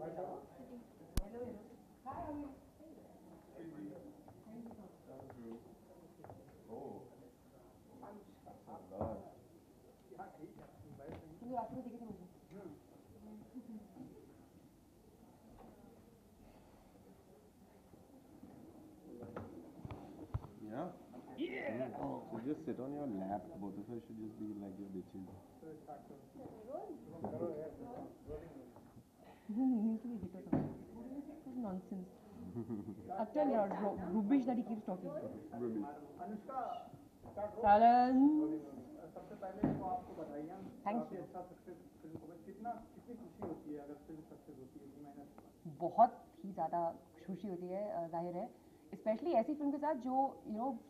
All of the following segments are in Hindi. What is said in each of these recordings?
Yeah. Yeah. Oh, so just sit on your lap. Both of us should just be like your bitches. Nonsense. Utter rubbish that he keeps talking. Silence. सबसे पहले तो आपको बधाइयाँ। Thank you. अच्छा सक्सेस फिल्म को कितनी खुशी होती है अगर फिल्म सक्सेस होती है इतनी मेहनत के बाद? बहुत ही ज़्यादा खुशी होती है, जाहिर है, स्पेशली ऐसी फिल्म के साथ जो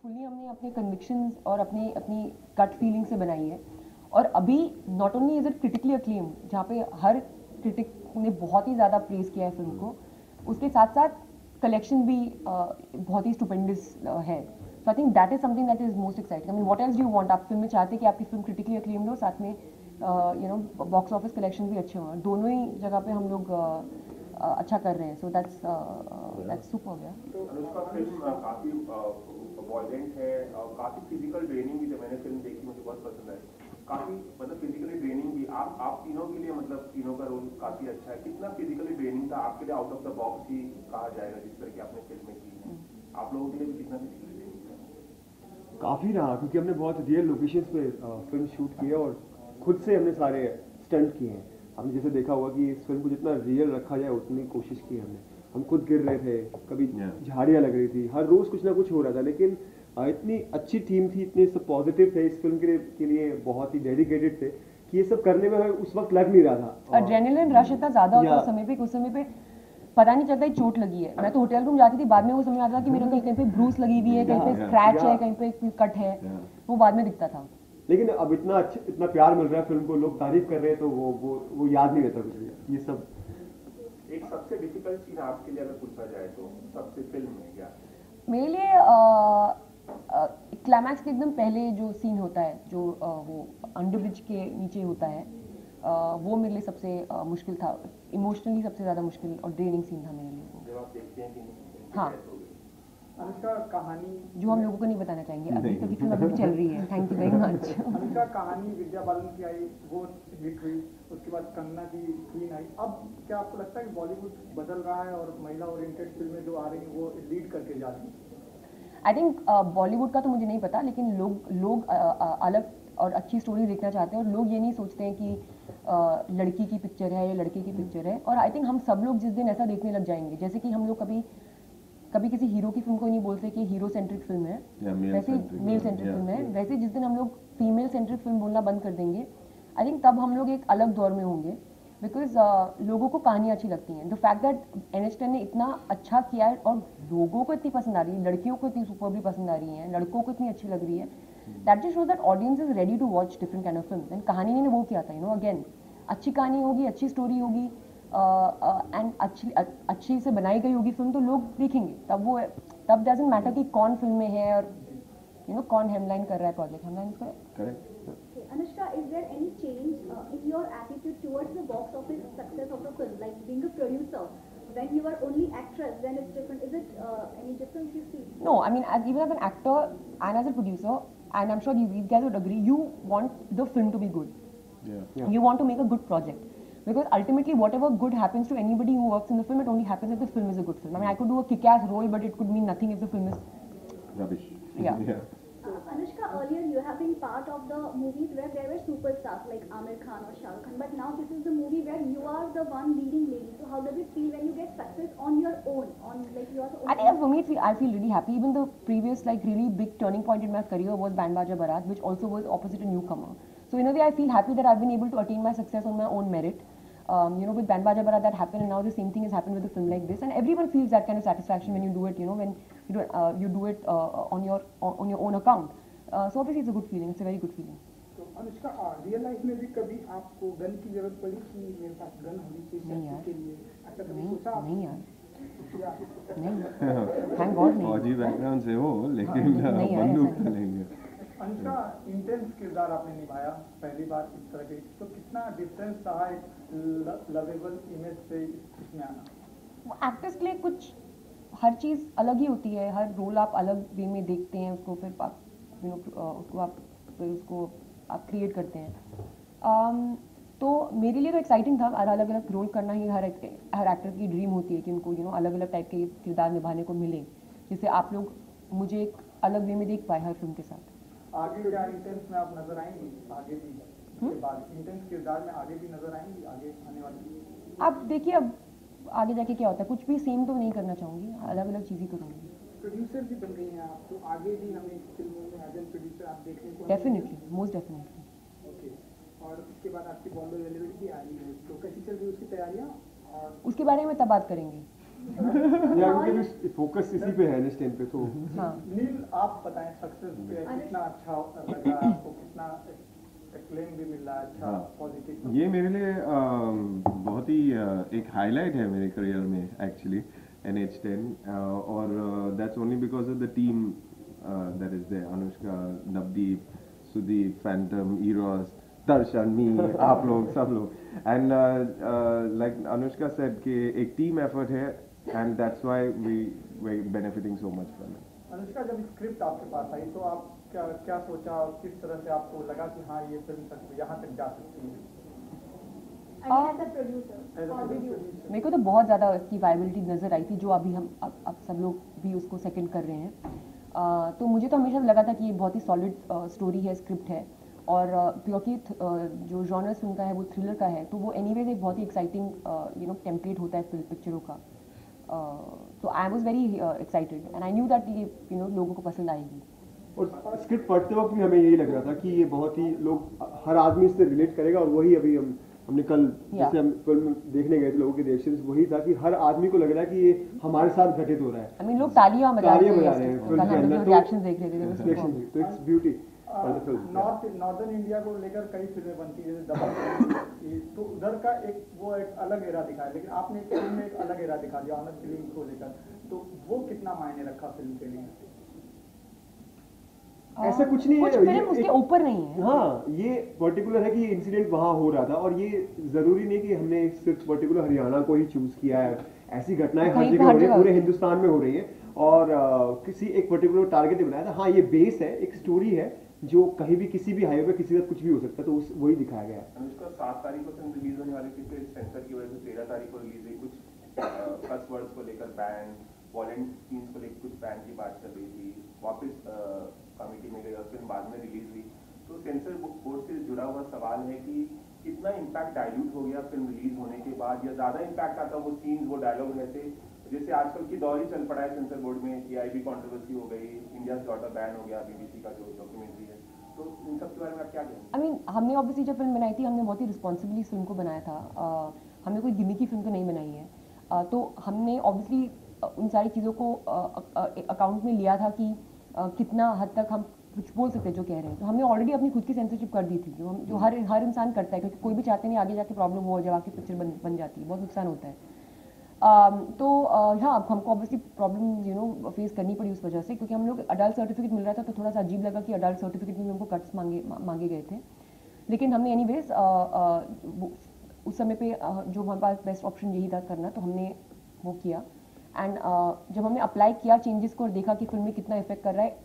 फुली हमने अपने कन्विक्शंस और अपनी गट फीलिंग से बनाई है। और अभी not only is it critically acclaim, जहाँ पे हर क्रिटिक ने बहुत ही ज़्यादा प्रेज किया है फिल्म को, उसके साथ साथ कलेक्शन भी बहुत ही स्टुपेंडस है। So I think that is something that is most exciting. I mean what else do you want? आप फिल्म में चाहते कि आपकी फिल्म क्रिटिकली अक्लेम्ड हो, साथ में बॉक्स ऑफिस कलेक्शन भी अच्छे हों, दोनों ही जगह पे हम लोग अच्छा कर रहे हैं। So that's super. या तो अनुष्का फिल्म काफी वॉयलेंट है और काफी फिजिकल ट्रेनिंग भी, जब मैंने फिल्म देखी मुझे बहुत पसंद आई। काफी मतलब फिजिकली ट्रेनिंग भी आप तीनों के लिए, मतलब तीनों का रोल काफी अच्छा है। कितना फिजिकली ट्रेनिंग था आपके लिए? आउट ऑफ द बॉक्स ही कहा जाएगा जिस तरह की आपने फिल्म में की है, आप लोगों के लिए भी कितना फिजिकली ट्रेनिंग था? काफ़ी रहा, क्योंकि हमने बहुत रियल लोकेशंस पे फिल्म शूट की है और खुद से हमने सारे स्टंट किए हैं। हमने जैसे देखा हुआ कि इस फिल्म को जितना रियल रखा जाए उतनी कोशिश की हमने। हम खुद गिर रहे थे, कभी झाड़ियाँ लग रही थी, हर रोज़ कुछ ना कुछ हो रहा था, लेकिन इतनी अच्छी टीम थी, इतने सब पॉजिटिव थे इस फिल्म के लिए बहुत ही डेडिकेटेड थे कि ये सब करने में उस वक्त लग नहीं रहा था। एड्रेनलिन रश इतना ज़्यादा होता है उस समय पे पता नहीं चलता ही चोट लगी है। मैं तो होटल रूम जाती थी, बाद में वो समझ आता था कि मेरे को कहीं पे ब्रूस लगी हुई है, कहीं पे स्क्रैच है, कहीं पे कट है, वो बाद में दिखता था। लेकिन अब इतना प्यार मिल रहा है फिल्म को, लोग तारीफ कर रहे हैं, तो वो याद नहीं रहता कुछ भी। ये सब एक सबसे डिफिकल्ट सीन आपके लिए अगर पूछा जाए तो सबसे फिल्म में क्या? मेरे लिए क्लाइमैक्स के एकदम पहले जो सीन होता है, जो वो अंडरब्रिज के नीचे होता है, वो मेरे लिए सबसे मुश्किल था, इमोशनली सबसे ज़्यादा मुश्किल और ड्रेनिंग सीन था मेरे लिए। जब आप देखते हैं कि हाँ, अनुष्का कहानी जो हम लोगों को नहीं बताना चाहेंगे अभी, क्योंकि फिल्म अभी चल रही है। Thank you very much. Anushka कहानी विद्या बालन की आई, वो हिट हुई, उसके बाद कंगना की क्वीन आई। अब क्या आपको लगता है कि बॉलीवुड बदल रहा है और महिला ओरिएंटेड फिल्में जो आ रही हैं वो लीड करके जा रही हैं? आई थिंक बॉलीवुड का तो मुझे नहीं पता, लेकिन लोग अलग और अच्छी स्टोरी देखना चाहते हैं, और लोग ये नहीं सोचते हैं कि लड़की की पिक्चर है या लड़के की पिक्चर है। और आई थिंक हम सब लोग जिस दिन ऐसा देखने लग जाएंगे, जैसे कि हम लोग कभी किसी हीरो की फिल्म को नहीं बोलते कि हीरो सेंट्रिक फिल्म है, वैसे मेल सेंट्रिक फिल्म है, वैसे जिस दिन हम लोग फीमेल सेंट्रिक फिल्म बोलना बंद कर देंगे, आई थिंक तब हम लोग एक अलग दौर में होंगे। बिकॉज लोगों को कहानियाँ अच्छी लगती हैं। द फैक्ट दैट NH10 ने इतना अच्छा किया है और लोगों को इतनी पसंद आ रही है, लड़कियों को इतनी सुपरबली पसंद आ रही है, लड़कों को इतनी अच्छी लग रही है, that just shows that audience is ready to watch different kind of film. And Kahaani ने वो किया था, अगेन अच्छी कहानी होगी, अच्छी स्टोरी होगी, एंड अच्छी से बनाई गई होगी फिल्म, तो लोग देखेंगे। तब डजंट मैटर कि कौन फिल्म में है और कौन हेडलाइन कर रहा है project. Headline correct. Anushka, is there any change in your attitude towards the box office success of a film? Like being a producer, when you are only actress, then it's different. Is it any difference you see? No, I mean, even as an actor and as a producer, and I'm sure you guys would agree, you want the film to be good. Yeah. You want to make a good project. Because ultimately, whatever good happens to anybody who works in the film, it only happens if the film is a good film. I mean, I could do a kick-ass role, but it could mean nothing if the film is Rubbish. Yeah. Anushka, earlier you have been part of the movies where there were superstars like Aamir Khan or Shah Rukh Khan, but now this is the movie where you are the one leading lady. So how does it feel when you get success on your own, you are the I think for me, I feel really happy. Even the previous really big turning point in my career was Band Baja Barat, which also was opposite a newcomer. So in a way, I feel happy that I've been able to attain my success on my own merit. With Band Baja Barat that happened, and now the same thing has happened with a film like this, and everyone feels that kind of satisfaction when you do it. When you do it on your own account. So obviously it's a good feeling. It's a very good feeling. तो अनुष्का, रियल लाइफ में भी कभी आपको गन की जरूरत पड़ी कि मेरे पास गन होनी चाहिए सेफ्टी के लिए? ऐसा कभी सोचा? नहीं यार, नहीं, थैंक गॉड नहीं। फौजी बैकग्राउंड से हो, लेकिन बंदूक तो लेंगे। अनुष्का इंटेंस किरदार आपने निभाया पहली बार इस तरह के, तो कितना डिफरेंस रहा एक लवेबल इमेज से इसमें आना? एक्टर्स के लिए कुछ हर चीज़ अलग ही होती है, हर रोल आप अलग वे में देखते हैं उसको, फिर आप उसको आप क्रिएट करते हैं। तो मेरे लिए तो एक्साइटिंग था, अलग अलग रोल करना ही हर एक्टर की ड्रीम होती है कि उनको अलग अलग टाइप के किरदार निभाने को मिले, जिससे आप लोग मुझे एक अलग वे में देख पाए हर फिल्म के साथ। आगे क्या इंटेंस में आप नजर आएंगी आगे भी, उसके बाद इंटेंस किरदार में आगे भी नजर आएंगी आगे आने वाली? आप देखिए अब आगे जाके क्या होता है, कुछ भी सेम तो नहीं करना चाहूँगी, अलग अलग चीज़ें करूँगी। प्रोड्यूसर भी बन गई हैं आप, तो आगे भी हमें फिल्मों में एज एन प्रोड्यूसर आप देखने को? Definitely, most definitely. ओके, और उसके बाद आपकी बॉम्बे अवेलेबिलिटी भी आ रही है, तो कैसी चल रही है उसकी तैयारियाँ? और उसके बारे में तब बात करेंगे। क्योंकि फोकस इसी पे है नेक्स्ट टाइम पे। तो हाँ, नील आप बताएं सक्सेस पे कितना अच्छा लगा आपको, कितना एक्लेम भी मिल रहा है, अच्छा पॉजिटिव? ये मेरे लिए बहुत ही एक हाईलाइट है मेरे करियर में एक्चुअली, NH10, और that's only because of the team that is there, Anushka, Navdeep, Sudeep, Phantom, Eros, Darshan, me, आप लोग, सब लोग। एंड लाइक अनुष्का सेड कि एक टीम एफर्ट है, and that's why we benefiting so much from it. Anushka, जब स्क्रिप्ट आपके पास आई तो आप क्या सोचा और किस तरह से आपको लगा कि हाँ ये फिल्म तक यहाँ तक जा सकती है? मेरे को तो बहुत ज़्यादा इसकी वायबिलिटी नज़र आई थी, जो अभी हम अब सब लोग भी उसको सेकंड कर रहे हैं। तो मुझे तो हमेशा लगा था कि ये बहुत ही सॉलिड स्टोरी है, स्क्रिप्ट है, और क्योंकि जो जॉनर फिल्म का है वो थ्रिलर का है, तो वो एनीवेज एक बहुत ही एक्साइटिंग टेम्पलेट होता है फिल्म पिक्चरों का। तो I was very excited and I knew that ये लोगों को पसंद आएगी। और स्क्रिप्ट पढ़ते वक्त भी हमें यही लग रहा था कि ये बहुत ही लोग, हर आदमी इससे रिलेट करेगा, और वही अभी हमने कल जैसे हम फिल्म देखने गए थे, लोगों के रिएक्शंस वही था कि हर आदमी को लग रहा है कि ये हमारे साथ घटित हो रहा है। आई मीन लोग तालियां बजा रहे हैं फिल्म के अंदर, रिएक्शंस देख रहे थे, तो इट्स ब्यूटी। नॉर्दर्न इंडिया को लेकर कई फिल्में बनती है, जैसे दबंग, तो उधर का एक अलग एरा दिखाया, लेकिन आपने एक फिल्म में एक अलग एरा दिखा दिया ऑनर किलिंग को लेकर, तो वो कितना मायने रखा फिल्म के लिए? ऐसा कुछ नहीं है, फिल्म उसके ऊपर नहीं है। हाँ, ये पर्टिकुलर है कि ये इंसिडेंट वहाँ हो रहा था, और ये जरूरी नहीं कि हमने सिर्फ पर्टिकुलर हरियाणा को ही चूज किया है। ऐसी घटनाएं हर जगह हो रही है, पूरे हिंदुस्तान में हो रही है, और किसी एक पर्टिकुलर टारगेट ने बनाया था। हाँ, ये बेस है, एक स्टोरी है जो कहीं भी किसी भी हाईवे पे किसी का कुछ भी हो सकता है, तो वही दिखाया गया है। अनुष्का 7 तारीख को फिल्म रिलीज होने वाली थी, फिर सेंसर की वजह से 13 तारीख को रिलीज हुई। कुछ कस वर्ड्स को लेकर बैन, वॉलेंट सीन्स को लेकर कुछ बैन की बात चल रही थी, वापस कमेटी में गई और फिल्म बाद में रिलीज हुई। तो सेंसर बोर्ड से जुड़ा हुआ सवाल है कि कितना इम्पैक्ट डाइल्यूट हो गया फिल्म रिलीज होने के बाद, या ज्यादा इम्पैक्ट आता वो सीन्स, वो डायलॉग रहते, जैसे आजकल की दौर ही चल पड़ा है सेंसर बोर्ड में, AIB कंट्रोवर्सी हो गई, इंडियाज डॉटर बैन हो गया, BBC का जो डॉक्यूमेंट्री है, तो इन सब के बारे में आप क्या कहेंगे? आई मीन हमने ऑब्वियसली जब फिल्म बनाई थी, हमने बहुत ही रिस्पॉन्सिबली फिल्म को बनाया था। हमने कोई गिमिकी फिल्म तो नहीं बनाई है। तो हमने ऑब्वियसली उन सारी चीज़ों को अकाउंट में लिया था कि कितना हद तक हम कुछ बोल सकते हैं जो कह रहे हैं। तो हमने ऑलरेडी अपनी खुद की सेंसरशिप कर दी थी, जो हर इंसान करता है, क्योंकि कोई भी चाहते नहीं आगे जाके प्रॉब्लम हो जब आपकी पिक्चर बन जाती है, बहुत नुकसान होता है। तो हाँ, हमको ऑब्वियसली प्रॉब्लम फेस करनी पड़ी उस वजह से, क्योंकि हम लोग अडल्ट सर्टिफिकेट मिल रहा था, तो थोड़ा सा अजीब लगा कि अडल्ट सर्टिफिकेट में हमको कट्स मांगे गए थे। लेकिन हमने एनीवेज उस समय पे जो हमारे पास बेस्ट ऑप्शन यही था करना, तो हमने वो किया। एंड जब हमने अप्लाई किया चेंजेस को और देखा कि फिल्म में कितना इफेक्ट कर रहा है,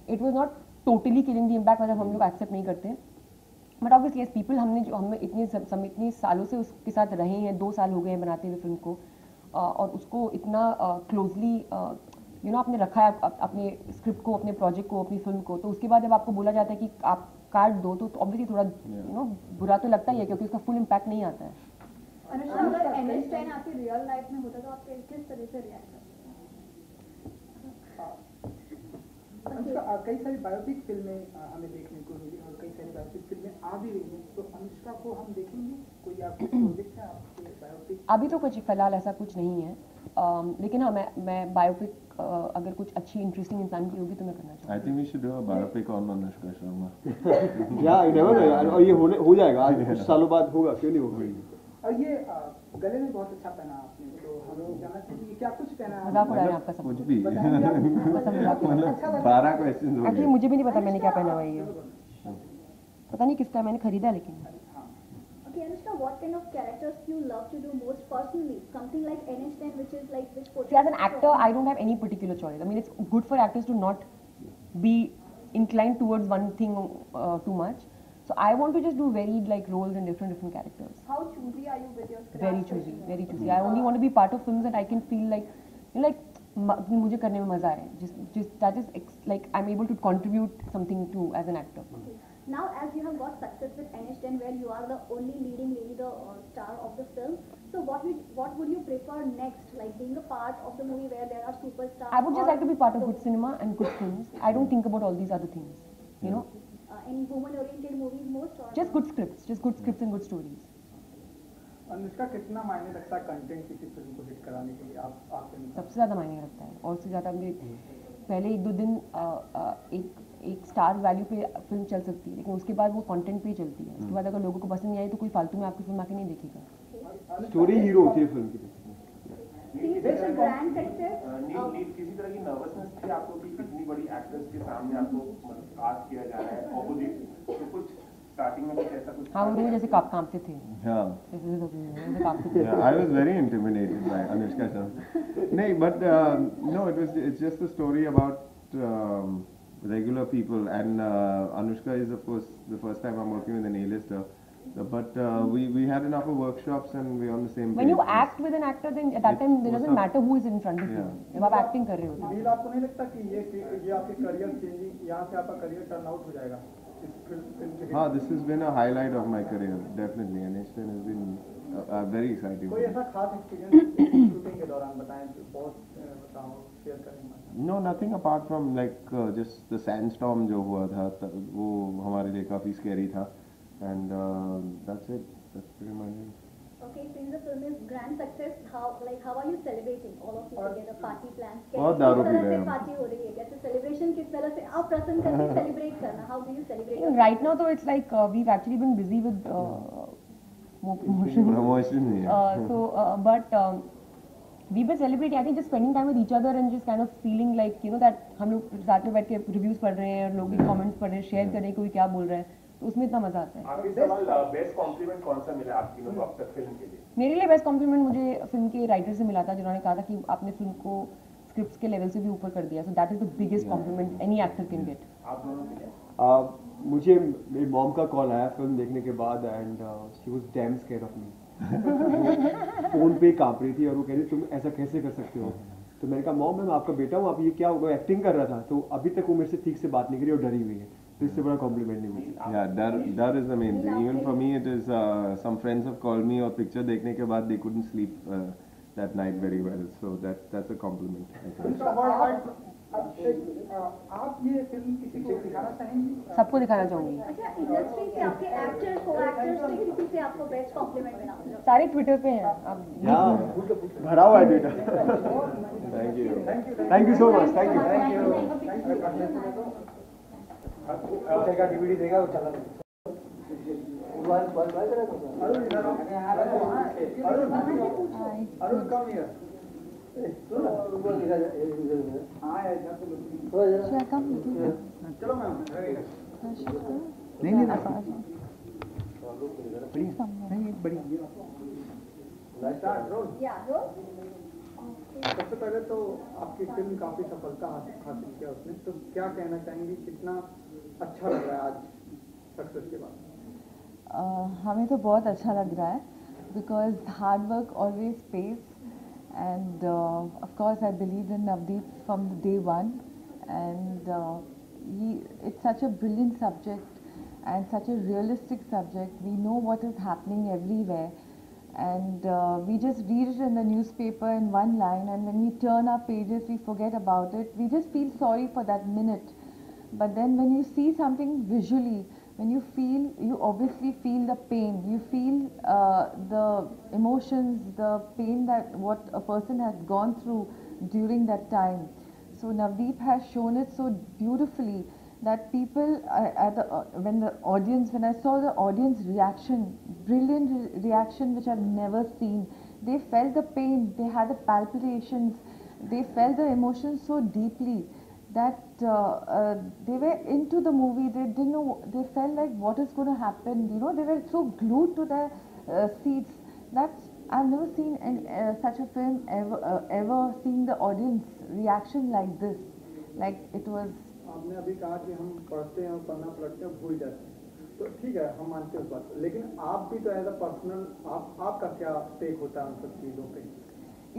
it was not totally killing the impact, मतलब हम लोग एक्सेप्ट नहीं करते, बट ऑब्वियसली एज पीपल हमें इतने सालों से उसके साथ रहे हैं, 2 साल हो गए हैं बनाते हुए फिल्म को, और उसको इतना क्लोजली आपने रखा है अपने स्क्रिप्ट को, अपने प्रोजेक्ट को, अपनी फिल्म को, तो उसके बाद जब आपको बोला जाता है कि आप काट दो, तो ऑब्वियसली थोड़ा बुरा तो लगता ही है, क्योंकि उसका फुल इम्पैक्ट नहीं आता है। अनुष्का, अगर NH10 आपकी रियल लाइफ में होता तो आप किस तरह से रिएक्ट करते? अनुष्का, कई सारी बायोपिक फिल्में हमें देखने को मिली और कई सारी बायोपिक फिल्में आ भी रही हैं, तो अनुष्का को हम देखेंगे? कोई आपके प्रोजेक्ट है आपके बायोपिक? अभी तो कुछ फिलहाल ऐसा कुछ नहीं है, लेकिन हाँ, मैं बायोपिक अगर कुछ अच्छी इंटरेस्टिंग इंसान की होगी तो मैं करना चाहूँगी। I think we should do a biopic on Anushka Sharma. या नेवर, और ये हो जाएगा, आज कुछ सालों बाद होगा, क्यों नहीं होगा। और ये गले में बहुत अच्छा पहना आपने, तो हम लोग जानना चाहेंगे कि क्या कुछ पहना है मजाक उड़ा रहे हैं मतलब आपका सब। कुछ भी बताएंगे आप? मतलब 12 क्वेश्चन हो एक्चुअली गए। मुझे भी नहीं पता मैंने क्या पहना हुआ है ये, पता नहीं किसका मैंने खरीदा लेकिन। Okay, Anushka, what kind of characters you love to do most personally? Something like NH10, which is like which See, as an actor, I don't have any particular choice. I mean, it's good for actors to not be inclined towards one thing too much. So I want to just do varied like roles in different characters. How choosy are you with your script? Very choosy, very choosy. I only want to be part of films that I can feel like, you know, like मुझे करने में मजा है. Just that is like I'm able to contribute something to as an actor. Okay. Now, as you have got success with NH10, where you are the only leading lady, the star of the film, so what would you prefer next? Like being a part of the movie where there are superstars? I would just or like to be part of good cinema and good films. I don't think about all these other things. You know, any woman-oriented movies most, or just good scripts and good stories. Anushka, कितना मायने रखता है कंटेंट किसी फिल्म को हिट कराने के लिए आपके अनुसार? सबसे ज़्यादा मायने रखता है और उससे ज़्यादा मेरे पहले एक दो दिन एक स्टार वैल्यू पे फिल्म चल सकती है, लेकिन उसके बाद वो कंटेंट पे ही चलती है। उसके बाद अगर लोगों को पसंद नहीं आई तो कोई फालतू में आपकी फिल्म आके नहीं देखेगा। स्टोरी हीरो होती है फिल्म की। since it's a grand success, need किसी तरह की नर्वसनेस थी आपको कि इतनी बड़ी एक्ट्रेस के सामने आपको मतलब कास्ट किया जा रहा है ऑपोजिट, तो कुछ स्टार्टिंग में कुछ ऐसा कुछ हाँ, वो रोज जैसे कांपते थे। हाँ, जैसे कांपते थे। yeah, I was very intimidated by Anushka sir. No, but no, it's just a story about regular people, and Anushka is of course the first time I'm working with an A-lister. But we had enough of workshops and we're on the same page. When you act with an actor, then at that time it doesn't matter who is in front of you. जब आप एक्टिंग कर रहे होते नील, आपको नहीं लगता कि ये आपके करियर चेंजिंग, यहाँ से आपका करियर टर्न आउट हो जाएगा इस फिल्म के? हाँ, this has been a highlight of my career, definitely, and NH10 has been very exciting. कोई ऐसा खास एक्सपीरियंस शूटिंग के दौरान बताएं जो बहुत बताओ शेयर करें? No, nothing apart from like just the sandstorm जो हुआ था वो हमारे लिए काफी scary था, and that's it. That's pretty much it. okay, since the film is grand success, how are you celebrating all of you together? Party plans? बहुत दारू पी किस तरह रहे से हैं। पार्टी हो रही है? कैसे सेलिब्रेशन, किस तरह से आप प्रसन्न करके सेलिब्रेट करना? How do you celebrate? हैं। Right now, though, it's like we've actually been busy with more promotion. Promotion yeah. But we've been celebrating. I think just spending time with each other and just kind of feeling like that हम लोग साथ में बैठ के रिव्यूज पढ़ रहे हैं और लोग भी कमेंट्स पढ़ रहे हैं, शेयर कर रहे हैं कोई क्या बोल रहा है, तो उसमें इतना मजा आता है। आपके सवाल बेस्ट कॉम्प्लीमेंट कौन सा मिला आपकी नो अब तक फिल्म के लिए? मेरे लिए बेस्ट कॉम्प्लीमेंट मुझे फिल्म के राइटर से मिला था, जिन्होंने कहा था कि आपने फिल्म को स्क्रिप्ट्स के लेवल से भी ऊपर कर दिया। So that is the biggest complement any actor can get. आप दोनों के लिए मुझे मेरी मॉम का कॉल आया फिल्म देखने के बाद, and she was dam scared of me. Phone पे कांप रही थी और वो कह रही तुम ऐसा कैसे कर सकते हो? तो मैंने कहा मॉम, मैं आपका बेटा हूँ, आप ये क्या होगा? एक्टिंग कर रहा था, तो अभी तक वो मेरे से ठीक से बात नहीं करी और डरी हुई है, तो इससे बड़ा कॉम्प्लीमेंट नहीं मुझे। Yeah, that is the main thing. Even for me, it is some friends have called me और picture देखने के बाद they couldn't sleep that night very well. So that's a compliment. I think. आप ये फिल्म किसी को दिखाना चाहेंगे? सबको दिखाना चाहूंगी। अच्छा, इंडस्ट्री से आपके एक्टर को एक्टर्स से किसी से आपको बेस्ट कॉम्प्लीमेंट मिला? सारे ट्विटर पे हैं आप। भरा हुआ है बेटा। Thank you. Thank you so much. Thank you. DVD देगा वो चला अरुण कम हियर। चलो मैम। सबसे पहले तो आपकी फिल्म काफी सफलता हासिल किया उसने, तो क्या कहना चाहेंगे, कितना अच्छा लग रहा है आज सक्सेस के बाद? हमें तो बहुत अच्छा लग रहा है, because hard work always page, end of course I believe in Navdeep from the day one, and it's such a brilliant subject and such a realistic subject. We know what is happening everywhere, and we just read it in the newspaper in one line, and when we turn our pages we forget about it. We just feel sorry for that minute, but then when you see something visually, when you obviously feel the pain, you feel the emotions, the pain that what a person has gone through during that time. So Navdeep has shown it so beautifully that people when I saw the audience reaction, brilliant reaction which I've never seen. They felt the pain, they had the palpitations, they felt the emotions so deeply that they were into the movie. They didn't know, they felt like what is going to happen. You know, they were so glued to their seats. That's, I've never seen such a film ever seeing the audience reaction like this. Like it was. आपने अभी कहा कि हम पढ़ते हैं और पढ़ना पलटते हैं भूल जाते हैं, तो ठीक है हम मानते हैं उस बात को, लेकिन आप भी तो एज अ पर्सनल आपका क्या टेक होता है उन सब चीज़ों पे?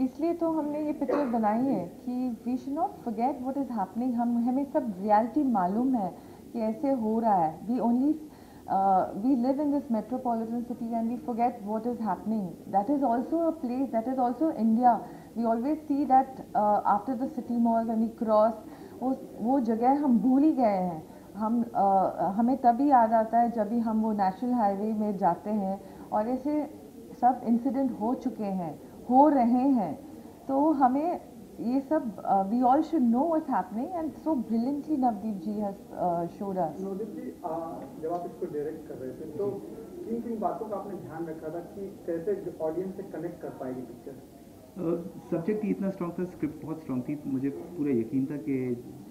इसलिए तो हमने ये पिक्चर बनाई है कि we should not forget what is happening. हमें सब रियलिटी मालूम है कि ऐसे हो रहा है. We only we live in this metropolitan city and we forget what is happening. That is also a place, that is also India. We always see that after the city mall when we cross, वो जगह हम भूल ही गए हैं. हमें तभी याद आता है जब भी हम वो नेशनल हाईवे में जाते हैं और ऐसे सब इंसिडेंट हो चुके हैं, हो रहे हैं. तो हमें ये सब we all should know what's happening and so brilliantly Navdeep ji has showed us. Navdeep जी, जब आप इसको डायरेक्ट कर रहे थे तो किन किन बातों का आपने ध्यान रखा था कि कैसे ऑडियंस से कनेक्ट कर पाएगी पिक्चर? सब्जेक्ट ही इतना स्ट्रॉन्ग था, स्क्रिप्ट बहुत स्ट्रॉन्ग थी. मुझे पूरा यकीन था कि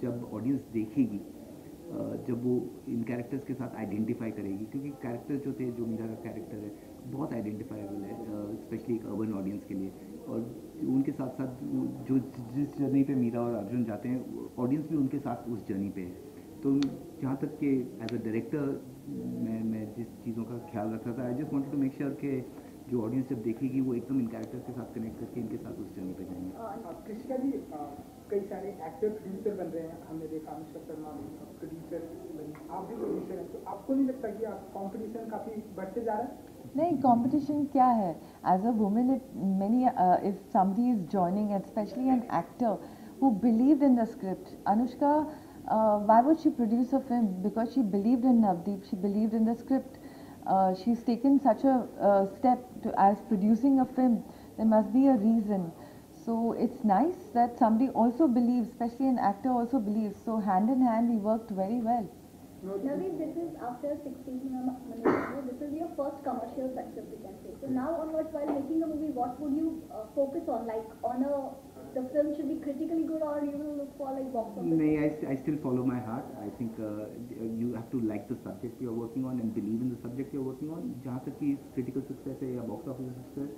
जब ऑडियंस देखेगी, जब वो इन कैरेक्टर्स के साथ आइडेंटिफाई करेगी, क्योंकि कैरेक्टर जो थे, जो मीरा का कैरेक्टर है बहुत आइडेंटिफाइबल है, स्पेशली एक अर्बन ऑडियंस के लिए. और उनके साथ साथ जो जिस जर्नी पे मीरा और अर्जुन जाते हैं, ऑडियंस भी उनके साथ उस जर्नी पे है. तो जहाँ तक कि एज अ डायरेक्टर मैं जिस चीज़ों का ख्याल रख रहा था, I just wanted to make sure कि जो ऑडियंस जब देखेगी वो एकदम इन कैरेक्टर्स के साथ कनेक्ट करके इनके साथ उस जर्नी पे जाएंगे. कृषिका जी, कई सारे एक्टर प्रोड्यूसर बन रहे हैं, हमने देखा अनुष्का शर्मा प्रोड्यूसर बनी, आप भी प्रोड्यूसर हैं, तो आपको नहीं लगता कि आप कंपटीशन काफ़ी बढ़ते जा रहा है? नहीं, कंपटीशन क्या है? As a women, if somebody is joining, and especially an actor who believed in the script, Anushka, why would she produce a film? Because she believed in Navdeep, she believed in the script. She's taken such a step as producing a film. There must be a reason. So it's nice that somebody also believes, especially an actor also believes. So hand in hand we worked very well. Navdeep, this is after 16 this is your first commercial success, we can say. So now onwards, while making a movie, what would you focus on? Like the film should be critically good, or you will look for like box office? No, I still follow my heart. I think you have to like the subject you're working on and believe in the subject you're working on. जहाँ तक कि critical success है या box office success,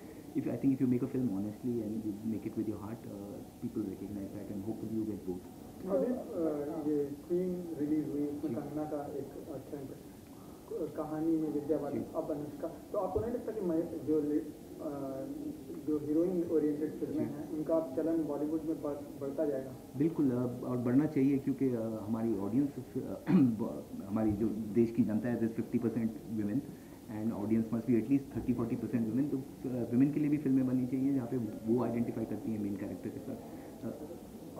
I think if you make a film honestly and you make it with your heart, people recognize that and hopefully you get both. ये क्वीन रिलीज हुई, उसमें कंगना का एक अच्छा कहानी में विद्या बालन, अब अनुष्का, तो आपको नहीं लगता कि जो हीरोइन ओरिएंटेड फिल्में हैं उनका चलन बॉलीवुड में बढ़ता जाएगा? बिल्कुल, और बढ़ना चाहिए, क्योंकि हमारी ऑडियंस, हमारी जो देश की जनता है, 50% women and audience must be at least 30-40% women. तो विमेन के लिए भी फिल्में बननी चाहिए जहाँ पे वो आइडेंटिफाई करती हैं मेन कैरेक्टर के साथ.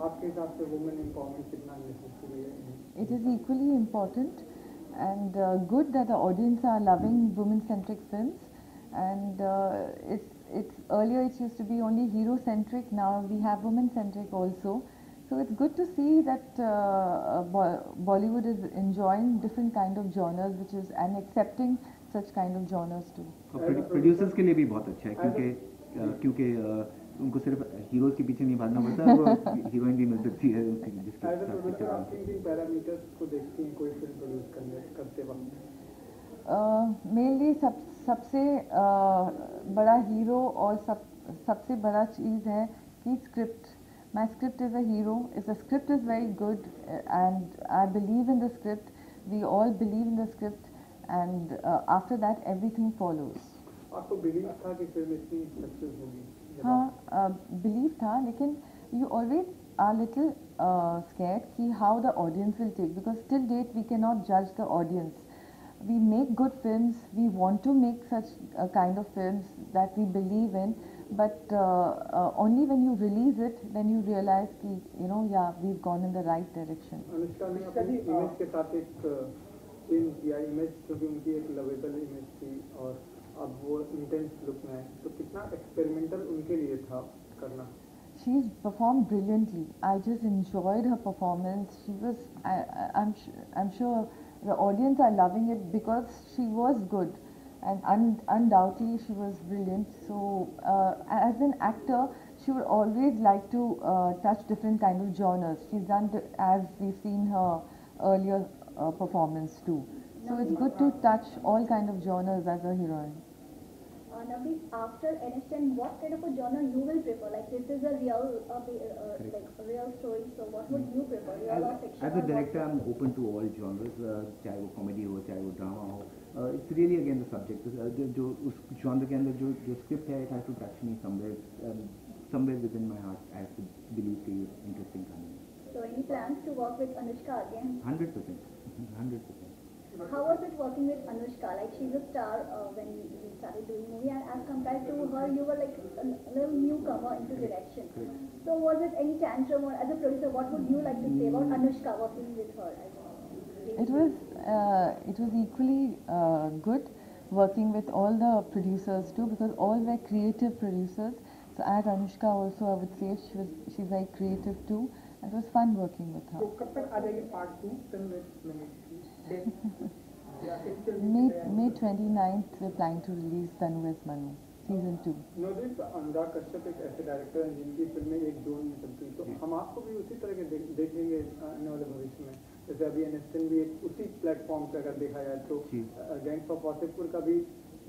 आपके हिसाब से वुमेन एम्पावरमेंट कितना नेसेसरी है? It is equally important and good that the audience are loving women-centric films. And it's earlier it used to be only hero-centric. Now we have women-centric also. So it's good to see that Bollywood is enjoying different kind of genres, which is and accepting such kind of genres too. Producers के लिए भी बहुत अच्छा है, क्योंकि उनको सिर्फ हीरोज के पीछे नहीं भागना पड़ता, वो हीरोइन भी मिल सकती है जिसके साथ. आप किन पैरामीटर्स को देखती हैं कोई फिल्म प्रोड्यूस करते वक्त? मेरे लिए सबसे बड़ा हीरो और सबसे बड़ा चीज़ है कि script. My script is a hero. If the script is very good and I believe in the script, we all believe in the script, and after that everything follows. आपको बिलीव था कि फिल्म इतनी सक्सेस होगी? हाँ, बिलीव था, लेकिन you always are little scared कि how the audience will take, because till date we cannot judge the audience. We make good films, we want to make such kind of films that we believe in, but only when you release it, then you realize कि yeah, we've gone in the right direction. Anushka ने अपनी इमेज के साथ एक फिल्म किया, इमेज क्योंकि उनकी एक लवेबल इमेज थी और अब वो इंटेंस लुक में है, तो कितना एक्सपेरिमेंटल उनके लिए था करना? she's performed brilliantly. I just enjoyed her performance. She was, I'm sure the audience are loving it because she was good, and undoubtedly she was brilliant. So as an actor, she would always like to touch different kind of genres. She's done as we've seen her earlier performance too. So it's good to touch all kind of genres as a heroine. Navdeep, after NH10, what kind of a genre you will prefer? Like this is a real, like a real story. So what would you prefer? Real or fiction? As a director, I'm open to all genres, चाहे वो कॉमेडी हो, चाहे वो ड्रामा हो. It's really again the subject. जो उस genre के अंदर जो script है, it has to touch me somewhere within my heart. I have to believe कि ये interesting कहानी है. So any plans to work with Anushka again? 100%, 100%. How was it working with Anushka? Like she's a star when you started doing movie, and as compared to her, you were like a little newcomer into direction. So was it any tantrum, or as a producer, what would you like to say about Anushka working with her? It was equally good working with all the producers too, because all were creative producers. So as Anushka also, I would say she's very creative too, and it was fun working with her. तो कब तक आ जाएगी part 2 फिल्म में? May 29th we're planning to release Tanu as Manu season 2. Navdeep, Anurag Kashyap एक ऐसे डायरेक्टर हैं जिनकी फिल्में एक जोन में चलती हैं, तो हम आपको भी उसी तरह के देखेंगे आने वाले भविष्य में. जैसे अभी NH10 भी एक उसी प्लेटफॉर्म पे अगर देखा जाए तो गैंग्स ऑफ वासेपुर का भी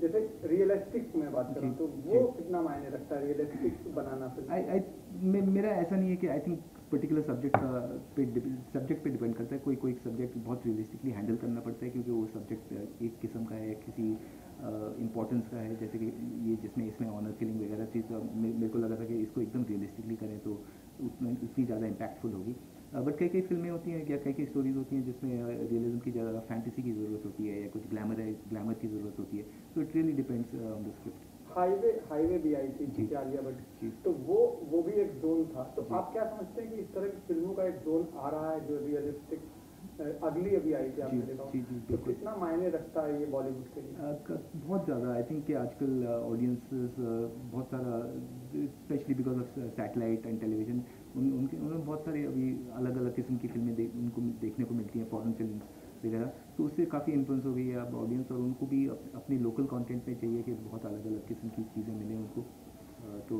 जैसे रियलिस्टिक में बात करूँ तो वो कितना मायने रखता है रियलिस्टिक बनाना फिल्म? मेरा ऐसा नहीं है कि आई थिंक पर्टिकुलर सब्जेक्ट पे डिपेंड करता है. कोई सब्जेक्ट बहुत रियलिस्टिकली हैंडल करना पड़ता है क्योंकि वो सब्जेक्ट एक किस्म का है, किसी इम्पोर्टेंस का है. जैसे कि ये इसमें ऑनर किलिंग वगैरह थी, तो मेरे को लगा था कि इसको एकदम रियलिस्टिकली करें तो उतनी ज़्यादा इम्पैक्टफुल होगी. बट कई फिल्में होती हैं या कई स्टोरीज होती हैं जिसमें रियलिज्म की ज़्यादा फैंटेसी की ज़रूरत होती है या कुछ ग्लैमर की ज़रूरत होती है. तो it really depends on the script. Highway भी आई थी आलिया भट्ट, तो वो भी एक जोन था. तो आप क्या समझते हैं कि इस तरह की फिल्मों का एक जोन आ रहा है जो रियलिस्टिक अगली अभी आई थी आपने देखा, तो कितना मायने रखता है ये बॉलीवुड के लिए? बहुत ज़्यादा. आई थिंक कि आजकल ऑडियंसेस बहुत सारा, specially because of satellite and television, उन्हें बहुत सारे अभी अलग अलग किस्म की फिल्में उनको देखने को मिलती हैं, फॉरेन फिल्म वगैरह. तो उससे काफ़ी इन्फ्लुएंस हो गई है अब ऑडियंस, और उनको भी अपने लोकल कंटेंट में चाहिए कि बहुत अलग अलग किस्म की चीज़ें मिलें उनको. तो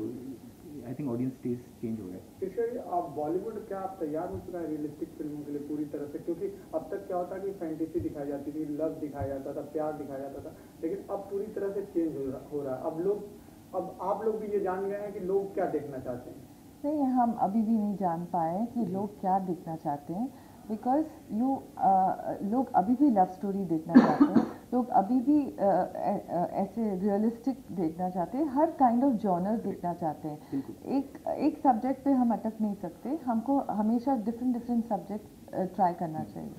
I think audience taste change हो गया है. इसलिए आप बॉलीवुड क्या आप तैयार हो चुका है रियलिस्टिक फिल्मों के लिए पूरी तरह से? क्योंकि अब तक क्या होता कि फैंटेसी दिखाई जाती थी, लव दिखाया जाता था, प्यार दिखाया जाता था, लेकिन अब पूरी तरह से चेंज हो रहा है. अब आप लोग भी ये जान गए हैं कि लोग क्या देखना चाहते हैं. नहीं, हम अभी भी नहीं जान पाए कि लोग क्या देखना चाहते हैं, बिकॉज लोग अभी भी लव स्टोरी देखना चाहते हैं, लोग अभी भी ऐसे रियलिस्टिक देखना चाहते हैं, हर काइंड ऑफ जॉनर्स देखना चाहते हैं. एक सब्जेक्ट पे हम अटक नहीं सकते, हमको हमेशा डिफरेंट सब्जेक्ट ट्राई करना चाहिए.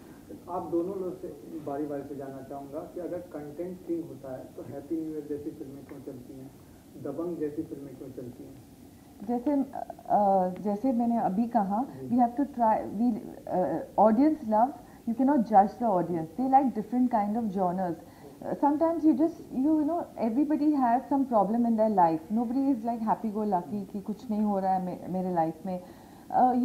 आप दोनों लोग से बारी से जानना चाहूँगा कि अगर कंटेंट किंग होता है तो हैप्पी न्यू ईयर जैसी फिल्में क्यों चलती हैं, दबंग जैसी फिल्में क्यों चलती हैं? जैसे मैंने अभी कहा, we have to try, audience loves, you cannot judge the audience, they like different kind of genres. Sometimes you know everybody has some problem in their life, nobody is like happy go lucky कि कुछ नहीं हो रहा है मेरे life में.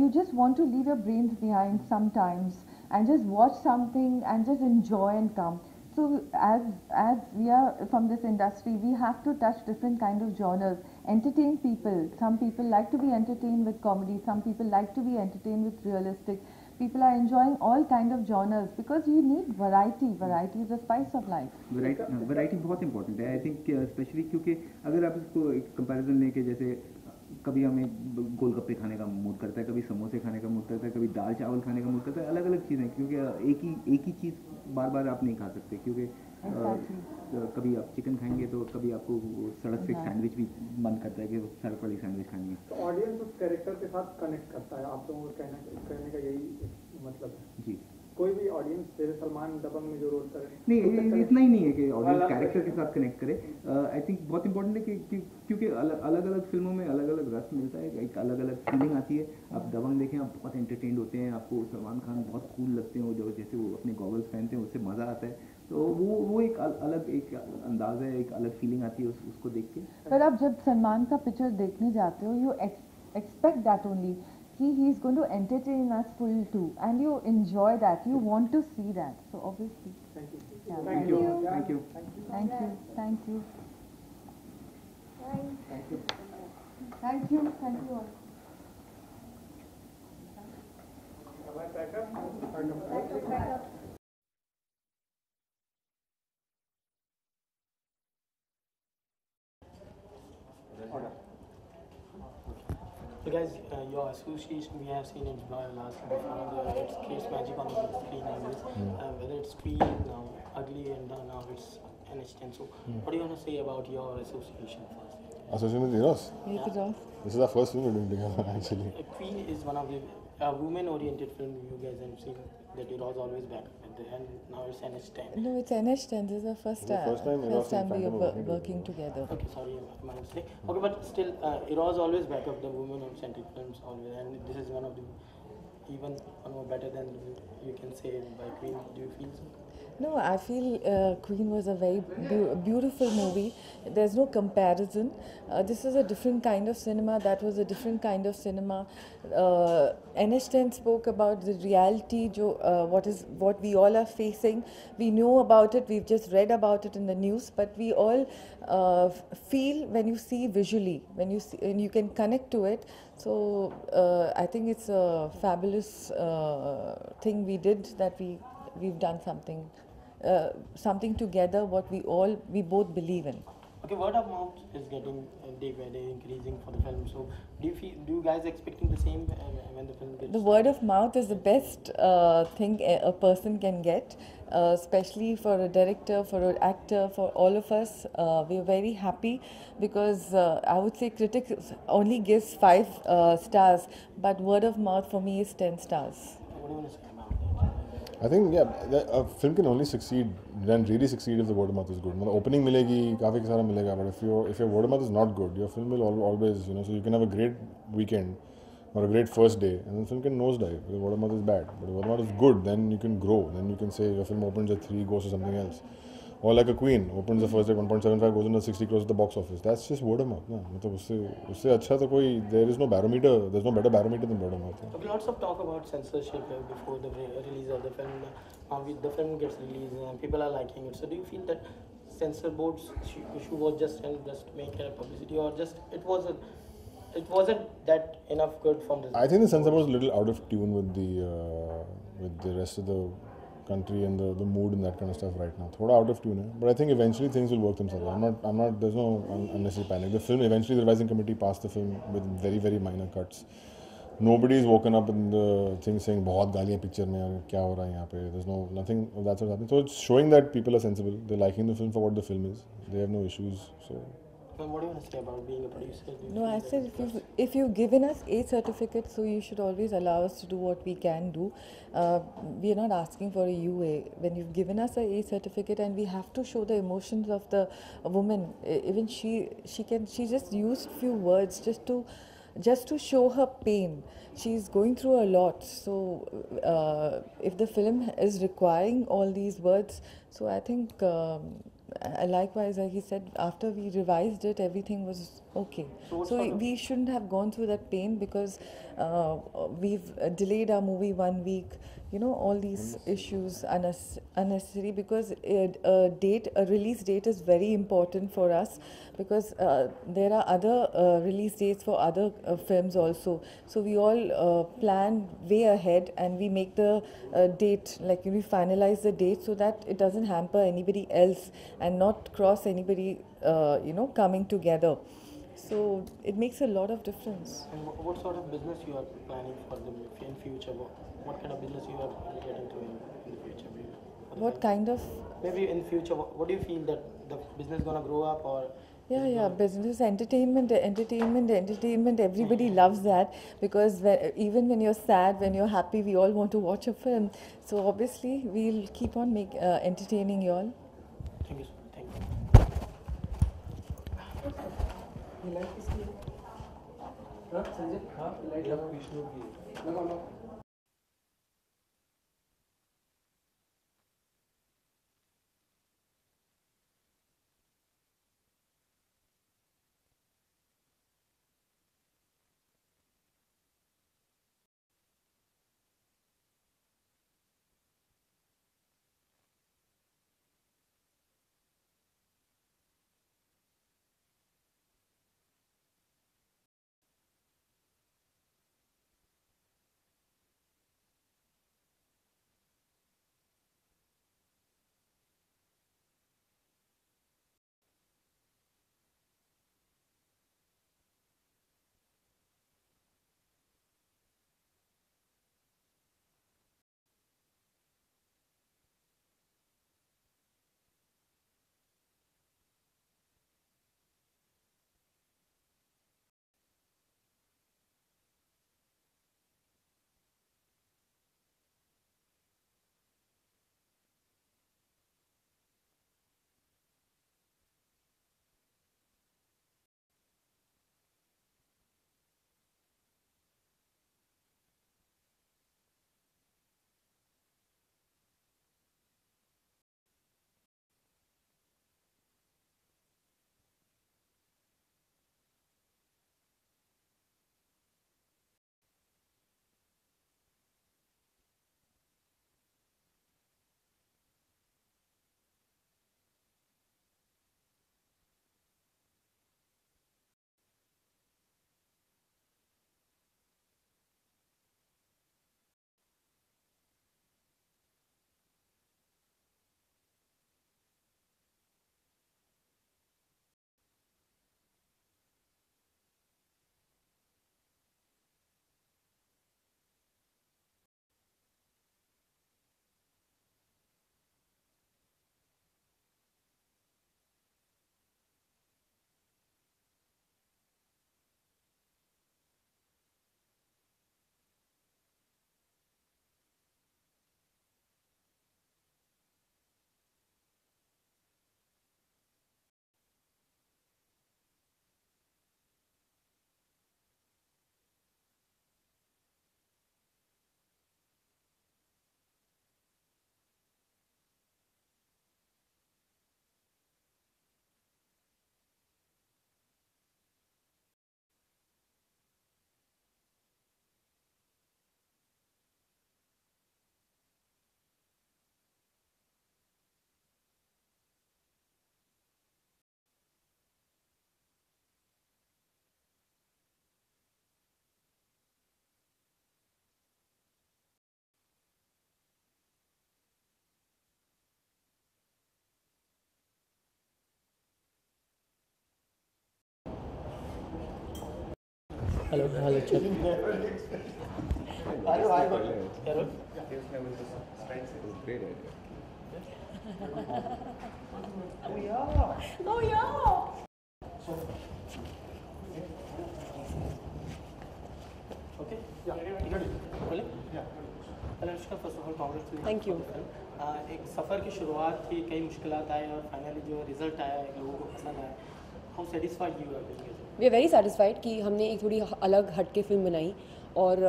You just want to leave your brains behind sometimes and just watch something and just enjoy and come. So as we are from this industry, we have to touch different kind of genres, entertain people. Some people like to be entertained with comedy, some people like to be entertained with realistic. People are enjoying all kind of genres because you need variety. Variety is the spice of life. Variety बहुत इंपॉर्टेंट है. आई थिंक स्पेशली क्योंकि अगर आप इसको एक कंपैरिजन लेके, जैसे कभी हमें गोलगप्पे खाने का मूड करता है, कभी समोसे खाने का मूड करता है, कभी दाल चावल खाने का मूड करता है, अलग अलग चीज़ें, क्योंकि एक ही चीज़ बार बार आप नहीं खा सकते, क्योंकि कभी आप चिकन खाएंगे तो कभी आपको सड़क से सैंडविच भी मन करता है कि सड़क वाली सैंडविच खानी है. तो ऑडियंस उस कैरेक्टर के साथ कनेक्ट करता है, आप लोगों को कहने का यही मतलब है जी. कोई भी ऑडियंस, जैसे सलमान दबंग में जो रोल करे, नहीं, इतना ही नहीं है कि ऑडियंस कैरेक्टर के साथ कनेक्ट करे. आई थिंक बहुत इंपॉर्टेंट है कि क्योंकि अलग अलग फिल्मों में अलग अलग रस मिलता है, एक अलग अलग फीलिंग आती है. आप दबंग देखें, आप बहुत एंटरटेन्ड होते हैं, आपको सलमान खान बहुत कूल लगते हैं, जो जैसे वो अपने गॉगल्स पहनते हैं उससे मज़ा आता है. तो वो एक अलग एक अंदाज है, एक अलग फीलिंग आती है उसको देख के. पर आप जब सलमान का पिक्चर देखने जाते हो, you expect that only. He's going to entertain us full too, and you enjoy that. You want to see that. So obviously. Thank you. Yeah, Thank you. Thank you. Thank you. Thank you. Bye. Thank you. Thank you. Thank you all. Back up. So guys, your association we have seen in last it creates magic on the screen always. Whether it's Queen now, Ugly, and now it's NH10. So what do you want to say about your association first? Association with Eros. Eros. This is our first film we're doing together, actually. Queen is one of the women-oriented film you guys have seen that Eros always back at the end. Now it's NH10. No, it's NH10. This is the first time. First time Eros and we are Phantom are working together. Okay, sorry, my mistake. Okay, but still, Eros always back up the women-centric films always, and this is one of the even one more better than you can say by Queen. Do you feel so? No, I feel Queen was a very beautiful movie. There's no comparison. This is a different kind of cinema. That was a different kind of cinema. NH10 spoke about the reality, what we all are facing. We know about it. We've just read about it in the news. But we all feel when you see visually, when you can connect to it. So I think it's a fabulous thing we did, that we've done something together what we both believe in. Okay, word of mouth is getting day by day increasing for the film. So do you guys expecting the same when the film gets? The word of mouth is the best thing a person can get, especially for a director, for an actor, for all of us. We are very happy because I would say critics only gives 5 stars, but word of mouth for me is 10 stars. What do you want to say about it? I think a film can only succeed and really succeed if the word of mouth is good. मतलब opening मिलेगी, काफी सारा मिलेगा, but if your word of mouth is not good, your film will always, so you can have a great weekend or a great first day, and the film can nosedive. If the word of mouth is bad, but if the word of mouth is good, then you can grow. Then you can say your film opens at 3, goes to something else. Or like a Queen, opens the first day 1.75, goes into 60 crores at the box office. That's just word of mouth. ना मतलब उससे अच्छा तो कोई, there is no barometer, there's no better barometer than word of mouth. Okay, lots of talk about censorship before the release of the film. Now the film gets released and people are liking it. So do you feel that censor board's issue was just to make a publicity, or just it wasn't that enough good from this? I think the censor board was a little out of tune with the rest of the country and the mood and that kind of stuff right now. Thoda out of tune hai, but I think eventually things will work themselves. I'm not. There's no unnecessary panic. The film eventually, the revising committee passed the film with very very minor cuts. Nobody's woken up in the thing saying बहुत गालियाँ picture में और क्या हो रहा है यहाँ पे. There's nothing of that sort happening. So it's showing that people are sensible. They're liking the film for what the film is. They have no issues. So. What do you want to say about being a producer? No, I said if you've given us a certificate, so you should always allow us to do what we can do. We are not asking for a UA. When you've given us a certificate, and we have to show the emotions of the woman, even she just used few words just to show her pain. She's going through a lot. So if the film is requiring all these words, so I think likewise, like he said, after we revised it, everything was okay. So we shouldn't have gone through that pain because we've delayed our movie 1 week. All these issues unnecessary, because a release date is very important for us, because there are other release dates for other films also. So we all plan way ahead, and we make the date, like we finalize the date so that it doesn't hamper anybody else and not cross anybody, coming together. So it makes a lot of difference. And what sort of business you are planning for in future? What kind of business you are getting to in the future? What kind of? Maybe in future, what do you feel that the business is gonna grow up, or? Yeah, business, entertainment. Everybody loves that, because even when you're sad, when you're happy, we all want to watch a film. So obviously, we'll keep on entertaining you all. Thank you, sir. Thank you. You like this game? Huh, Sanjay? Huh? You like Vishnu game? No. Hello hello चल Oh yeah. Okay? Yeah. बोले? Anushka, first of all, congratulations. Thank you. एक सफ़र की शुरुआत थी, कई मुश्किलात आए और फाइनली जो रिजल्ट आया लोगों को पसंद आया. How satisfied you are being? We are very satisfied कि हमने एक थोड़ी अलग हट के फिल्म बनाई और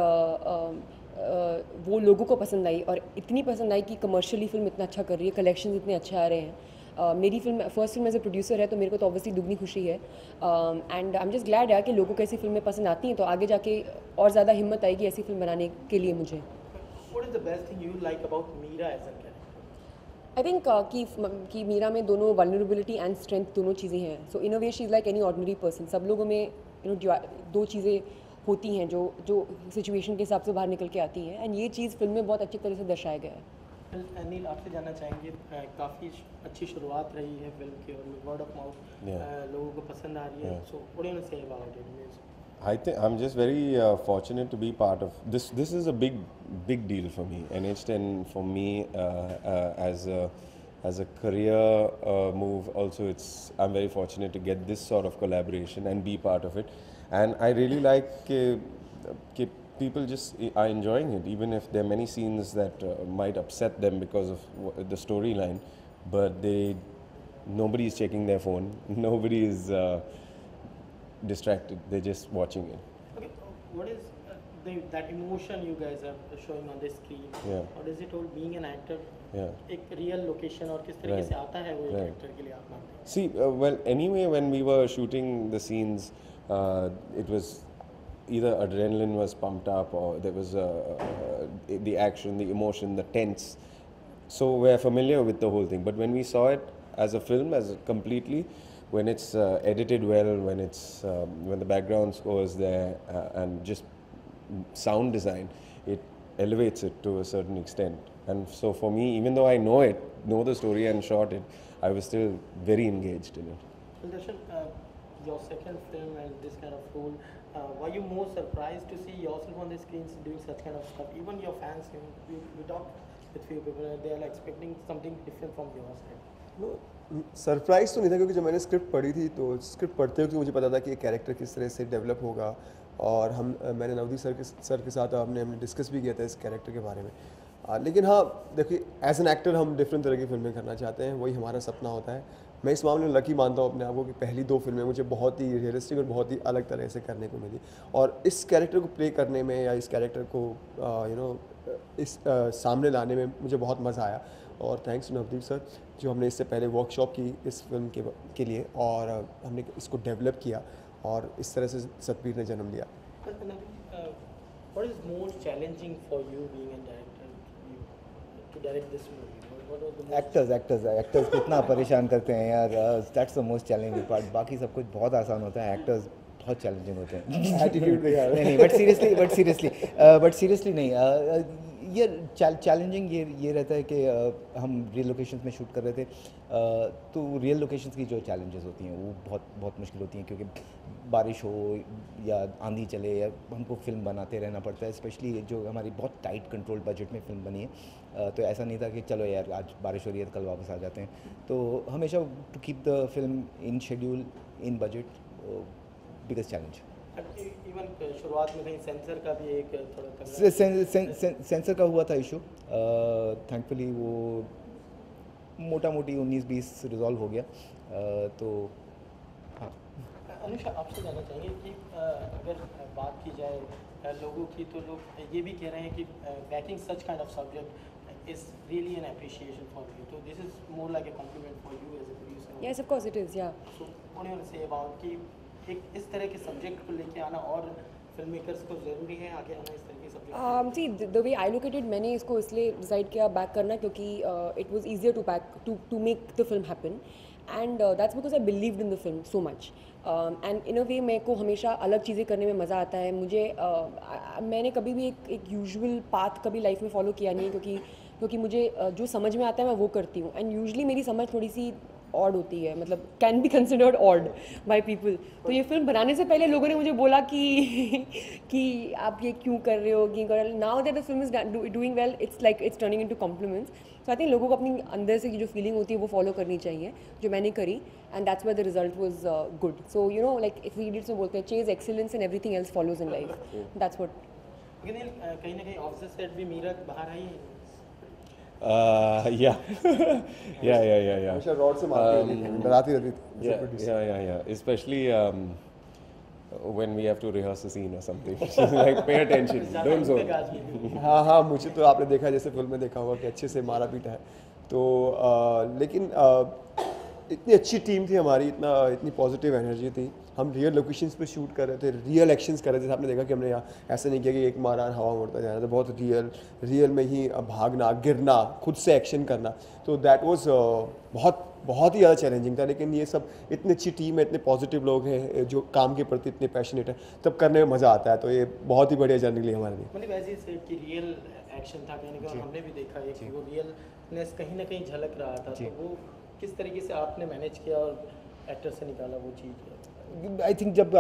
वो लोगों को पसंद आई और इतनी पसंद आई कि कमर्शियली फिल्म इतना अच्छा कर रही है, कलेक्शन इतने अच्छे आ रहे हैं. मेरी film first film as a producer है तो मेरे को तो ऑब्वियसली दुगनी खुशी है. And I am just glad यार कि लोगों को ऐसी फिल्में पसंद आती हैं तो आगे जाके और ज़्यादा हिम्मत आएगी ऐसी फिल्म बनाने के लिए मुझे. What is the best thing you like about Meera as a character? I think कि मीरा में दोनों वल्नरेबिलिटी एंड स्ट्रेंथ दोनों चीज़ें हैं. So in a way she is like any ordinary person. सब लोगों में दो चीज़ें होती हैं जो सिचुएशन के हिसाब से बाहर निकल के आती हैं एंड ये चीज़ फिल्म में बहुत अच्छी तरह से दर्शाया गया है. अनिल, आपसे जानना चाहेंगे, काफ़ी अच्छी शुरुआत रही है फिल्म की और वर्ड ऑफ माउथ लोगों को पसंद आ रही है. सो what do you say about it? I think I'm just very fortunate to be part of this. This is a big deal for me. NH10 for me as a career move. Also, I'm very fortunate to get this sort of collaboration and be part of it. And I really like people just are enjoying it, even if there are many scenes that might upset them because of the storyline. But nobody is checking their phone. Nobody is distracted. They're just watching it. Okay, what is that emotion you guys are showing on the screen? Yeah. What is it all being an actor? Yeah. एक real location और किस तरीके से आता है वो एक actor के लिए आप मानते हैं? See, well, anyway, when we were shooting the scenes, it was either adrenaline was pumped up or there was the action, the emotion, the tense. So we're familiar with the whole thing. But when we saw it as a film, completely, when it's edited well, when the background score is there and just sound design, it elevates it to a certain extent. And so for me, even though I know the story and shot it, I was still very engaged in it. Well, Darshan, your second film and this kind of role, were you more surprised to see yourself on the screens doing such kind of stuff? Even your fans, we talked with few people, they are expecting something different from your side. Surprise तो नहीं था क्योंकि जब मैंने स्क्रिप्ट पढ़ी थी तो स्क्रिप्ट पढ़ते हुए मुझे पता था कि ये कैरेक्टर किस तरह से डेवलप होगा और मैंने नवदीप सर के साथ हमने डिस्कस भी किया था इस कैरेक्टर के बारे में. लेकिन हाँ देखिए, एज एन एक्टर हम डिफरेंट तरह की फिल्में करना चाहते हैं, वही हमारा सपना होता है. मैं इस मामले में लकी मानता हूँ अपने आप को कि पहली 2 फिल्में मुझे बहुत ही रियलिस्टिक और बहुत ही अलग तरह से करने को मिली और इस कैरेक्टर को प्ले करने में या इस कैरेक्टर को इस सामने लाने में मुझे बहुत मज़ा आया. और थैंक्स टू नवदीप सर जो हमने इससे पहले वर्कशॉप की इस फिल्म के लिए और हमने इसको डेवलप किया और इस तरह से सतबीर ने जन्म लिया. What is more challenging for you being a director to direct this movie? What was the most actors कितना परेशान करते हैं यार. That's the most challenging part. बाकी सब कुछ बहुत आसान होता है, एक्टर्स बहुत चैलेंजिंग होते हैं. एटीट्यूड नहीं बट सीरियसली नहीं. ये चैलेंजिंग ये रहता है कि हम रियल लोकेशंस में शूट कर रहे थे तो रियल लोकेशंस की जो चैलेंजेस होती हैं वो बहुत मुश्किल होती हैं क्योंकि बारिश हो या आंधी चले या हमको फिल्म बनाते रहना पड़ता है. स्पेशली जो हमारी बहुत टाइट कंट्रोल बजट में फिल्म बनी है तो ऐसा नहीं था कि चलो यार आज बारिश हो रही है तो कल वापस आ जाते हैं. तो हमेशा to keep the film in schedule in budget biggest challenge. Even शुरुआत में कहीं सेंसर का भी एक थोड़ा सेंसर का हुआ था इशू. थैंकफुली वो मोटा मोटी 19-20 रिजॉल्व हो गया. तो हाँ. अनुषा, आपसे जानना चाहेंगे कि अगर बात की जाए लोगों की तो लोग ये भी कह रहे हैं कि backing such kind of subject is really an appreciation for you. तो this is more like a compliment for you as a producer. Yes of course it is. Yeah so what do you say about कि एक इस तरह के सब्जेक्ट को लेके आना और फिल्म मेकर्स को ज़रूरी है आगे आना इस तरह के subject? See the way I look at it, मैंने इसको इसलिए डिसाइड किया बैक करना क्योंकि it was easier to make the film happen and that's because I believed in the film so much. And in a way मेरे को हमेशा अलग चीज़ें करने में मज़ा आता है. मुझे मैंने कभी भी एक यूजुअल पाथ कभी लाइफ में फॉलो किया नहीं है क्योंकि मुझे जो समझ में आता है मैं वो करती हूँ. एंड यूजली मेरी समझ थोड़ी सी ऑड होती है, मतलब can be considered odd by people. तो ये फिल्म बनाने से पहले लोगों ने मुझे बोला कि आप ये क्यों कर रहे हो, क्यों कर रहे हो। Now that the film is doing well, it's like it's turning into compliments. So I think लोगों को अपनी अंदर से जो फीलिंग होती है वो फॉलो करनी चाहिए, जो मैंने करी, and that's why the result was good. So you know like three idiots में बोलते हैं chase excellence and everything else follows in life, that's what. लेकिन कहीं ना कहीं ऑफ द सेट भी मीरा बाहर आई है। Yeah. Yeah. हमेशा रॉड से मारती रहती, डराती रहती थी। Yeah. Especially when we have to rehearse a scene or something. She's like, pay attention, don't zone. हाँ, मुझे तो आपने देखा, जैसे फिल्म में देखा होगा कि अच्छे से मारा पीटा है। तो लेकिन इतनी अच्छी टीम थी हमारी, इतनी पॉजिटिव एनर्जी थी। हम रियल लोकेशंस पे शूट कर रहे थे, रियल एक्शंस कर रहे थे। जैसे आपने देखा कि हमने यहाँ ऐसा नहीं किया कि एक मारा हवा उड़ता जाना था, बहुत रियल में ही भागना, गिरना, खुद से एक्शन करना। तो दैट वाज बहुत ही ज़्यादा चैलेंजिंग था। लेकिन ये सब इतनी अच्छी टीम है, इतने पॉजिटिव लोग हैं जो काम के प्रति इतने पैशनेट है, तब करने में मज़ा आता है। तो ये बहुत ही बढ़िया जर्नी हमारे लिए। मतलब ऐसे सेट की रियल एक्शन था, कहीं ना कहीं हमने भी देखा है कि वो रियलनेस कहीं ना कहीं झलक रहा था। तो वो किस तरीके से आपने मैनेज किया और एक्टर से निकाला वो चीज़? आई थिंक जब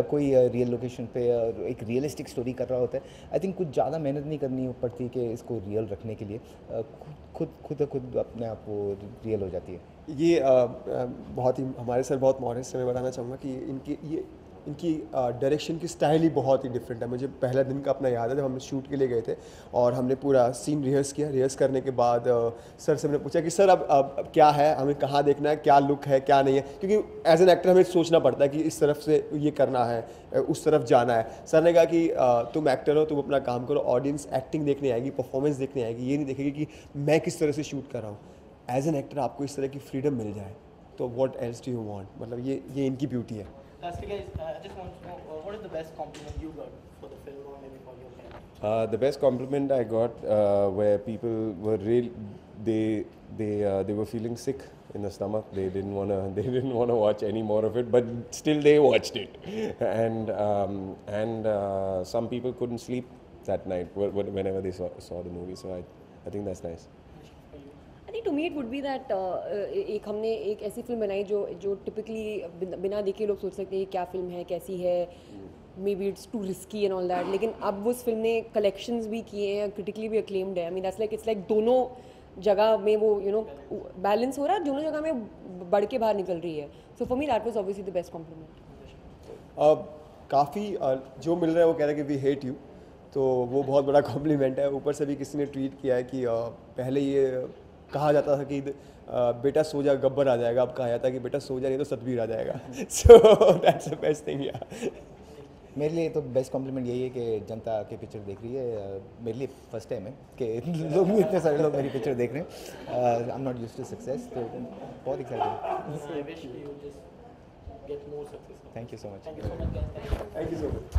कोई रियल लोकेशन पे एक रियलिस्टिक स्टोरी कर रहा होता है, आई थिंक कुछ ज़्यादा मेहनत नहीं करनी पड़ती कि इसको रियल रखने के लिए, खुद अपने आप वो रियल हो जाती है। ये बहुत ही हमारे सर बहुत मॉडेस्ट है। मैं बताना चाहूँगा कि इनकी डायरेक्शन की स्टाइल ही बहुत ही डिफरेंट है। मुझे पहला दिन का अपना याद है जब हम शूट के लिए गए थे और हमने पूरा सीन रिहर्स किया। रिहर्स करने के बाद सर से हमने पूछा कि सर अब क्या है, हमें कहाँ देखना है, क्या लुक है, क्या नहीं है, क्योंकि एज एन एक्टर हमें सोचना पड़ता है कि इस तरफ से ये करना है, उस तरफ जाना है। सर ने कहा कि तुम एक्टर हो, तुम अपना काम करो, ऑडियंस एक्टिंग देखने आएगी, परफॉर्मेंस देखने आएगी, ये नहीं देखेगी कि मैं किस तरह से शूट कर रहा हूँ। एज एन एक्टर आपको इस तरह की फ्रीडम मिल जाए तो what else do you want. मतलब ये इनकी ब्यूटी है। Lastly, guys, I just want to know what is the best compliment you got for the film or maybe for your film? The best compliment I got where people were they were feeling sick in the stomach. They didn't wanna watch any more of it, but still they watched it. And some people couldn't sleep that night whenever they saw the movie. So I think that's nice. I think to me it would be that हमने एक ऐसी फिल्म बनाई जो टिपिकली बिना देखे लोग सोच सकते हैं क्या फिल्म है, कैसी है, may be it's to risky and all that. लेकिन अब उस फिल्म ने कलेक्शंस भी किए हैं, क्रिटिकली भी अक्लेम्ड है। I mean that's like it's like दोनों जगह में वो बैलेंस हो रहा है, दोनों जगह में बढ़ के बाहर निकल रही है। So for me that was obviously the best compliment. काफ़ी जो मिल रहा है वो कह रहा है कि वी हेट यू, तो वो बहुत बड़ा कॉम्प्लीमेंट है। ऊपर से भी किसी ने ट्वीट किया है कि पहले ये कहा जाता था कि बेटा सो जा गब्बर आ जाएगा, अब कहा जाता है कि बेटा सो जा नहीं तो सतबीर आ जाएगा। So that's the best thing. या मेरे लिए तो बेस्ट कॉम्प्लीमेंट यही है कि जनता की पिक्चर देख रही है। मेरे लिए फर्स्ट टाइम है कि लोग इतने सारे लोग मेरी पिक्चर देख रहे हैं। I am not used to success, तो बहुत excited. I wish you just get more success. Thank you so much. Thank you so much, guys. Thank you so much.